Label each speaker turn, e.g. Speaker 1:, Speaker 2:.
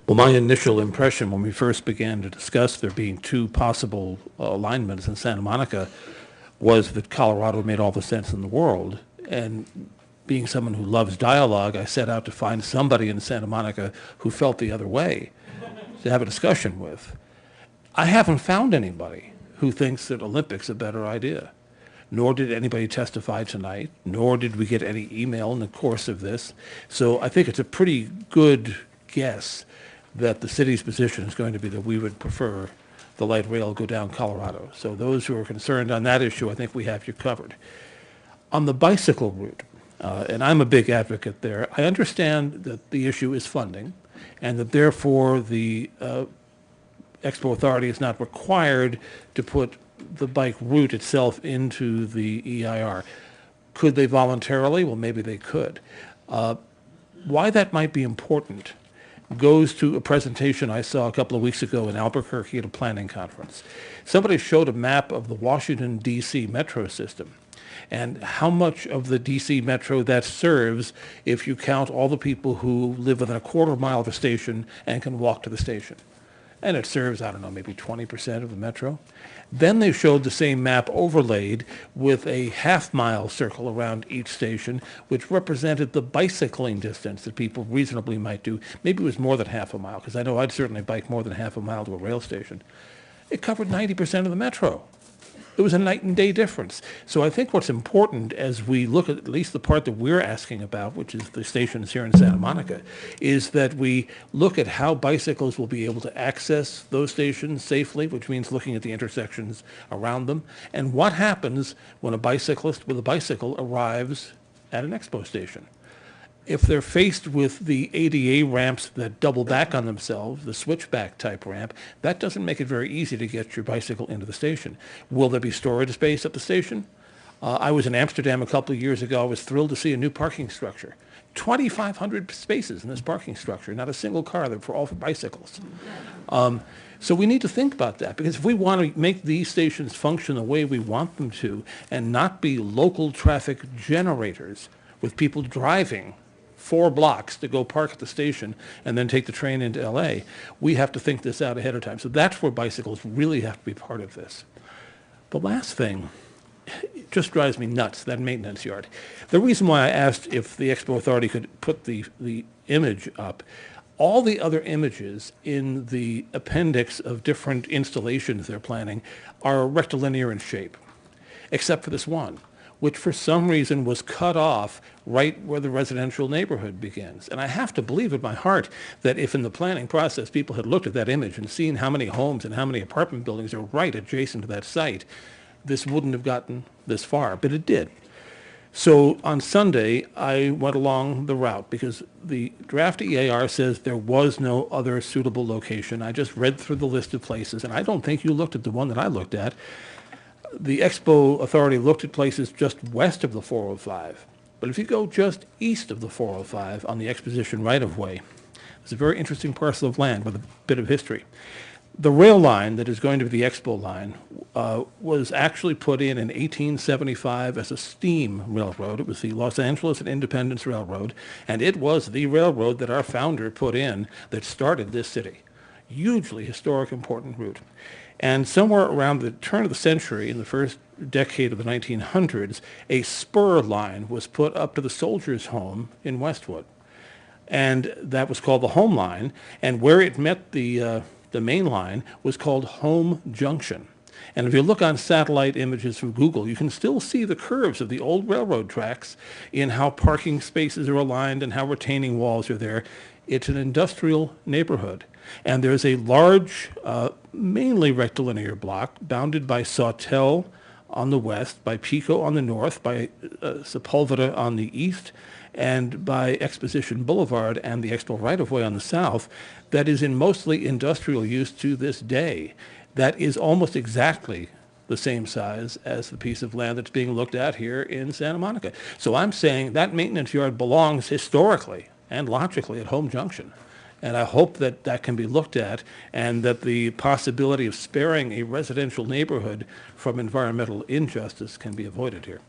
Speaker 1: Well, my initial impression when we first began to discuss there being two possible alignments in Santa Monica was that Colorado made all the sense in the world. And being someone who loves dialogue, I set out to find somebody in Santa Monica who felt the other way to have a discussion with. I haven't found anybody who thinks that Olympic's a better idea. Nor did anybody testify tonight, nor did we get any email in the course of this. So I think it's a pretty good guess that the city's position is going to be that we would prefer the light rail go down Colorado. So those who are concerned on that issue, I think we have you covered. On the bicycle route, and I'm a big advocate there, I understand that the issue is funding and that therefore the Expo Authority is not required to put the bike route itself into the EIR. Could they voluntarily? Well, maybe they could. Why that might be important goes to a presentation I saw a couple of weeks ago in Albuquerque at a planning conference. Somebody showed a map of the Washington, D.C. metro system and how much of the D.C. metro that serves if you count all the people who live within a quarter mile of a station and can walk to the station. And it serves, I don't know, maybe 20% of the metro. Then they showed the same map overlaid with a half-mile circle around each station, which represented the bicycling distance that people reasonably might do. Maybe it was more than half a mile, because I know I'd certainly bike more than half a mile to a rail station. It covered 90% of the metro. It was a night and day difference. So I think what's important as we look at least the part that we're asking about, which is the stations here in Santa Monica, is that we look at how bicycles will be able to access those stations safely, which means looking at the intersections around them, and what happens when a bicyclist with a bicycle arrives at an Expo station. If they're faced with the ADA ramps that double back on themselves, the switchback type ramp, that doesn't make it very easy to get your bicycle into the station. Will there be storage space at the station? I was in Amsterdam a couple of years ago. I was thrilled to see a new parking structure. 2,500 spaces in this parking structure, not a single car, they're all for bicycles. So we need to think about that, because if we want to make these stations function the way we want them to and not be local traffic generators with people driving 4 blocks to go park at the station and then take the train into LA, we have to think this out ahead of time. So that's where bicycles really have to be part of this. The last thing, it just drives me nuts, that maintenance yard. The reason why I asked if the Expo Authority could put the image up, all the other images in the appendix of different installations they're planning are rectilinear in shape, except for this one, which for some reason was cut off right where the residential neighborhood begins. And I have to believe in my heart that if in the planning process people had looked at that image and seen how many homes and how many apartment buildings are right adjacent to that site, this wouldn't have gotten this far, but it did. So on Sunday, I went along the route because the draft EAR says there was no other suitable location. I just read through the list of places, and I don't think you looked at the one that I looked at. The Expo Authority looked at places just west of the 405. But if you go just east of the 405 on the Exposition right-of-way, there's a very interesting parcel of land with a bit of history. The rail line that is going to be the Expo line was actually put in 1875 as a steam railroad. It was the Los Angeles and Independence Railroad, and it was the railroad that our founder put in that started this city. Hugely historic, important route. And somewhere around the turn of the century, in the first decade of the 1900s, a spur line was put up to the Soldiers' Home in Westwood. And that was called the Home Line, and where it met the main line was called Home Junction. And if you look on satellite images from Google, you can still see the curves of the old railroad tracks in how parking spaces are aligned and how retaining walls are there. It's an industrial neighborhood. And there's a large, mainly rectilinear block bounded by Sawtell on the west, by Pico on the north, by Sepulveda on the east, and by Exposition Boulevard and the Expo right-of-way on the south that is in mostly industrial use to this day. That is almost exactly the same size as the piece of land that's being looked at here in Santa Monica. So I'm saying that maintenance yard belongs historically and logically at Home Junction. And I hope that that can be looked at and that the possibility of sparing a residential neighborhood from environmental injustice can be avoided here.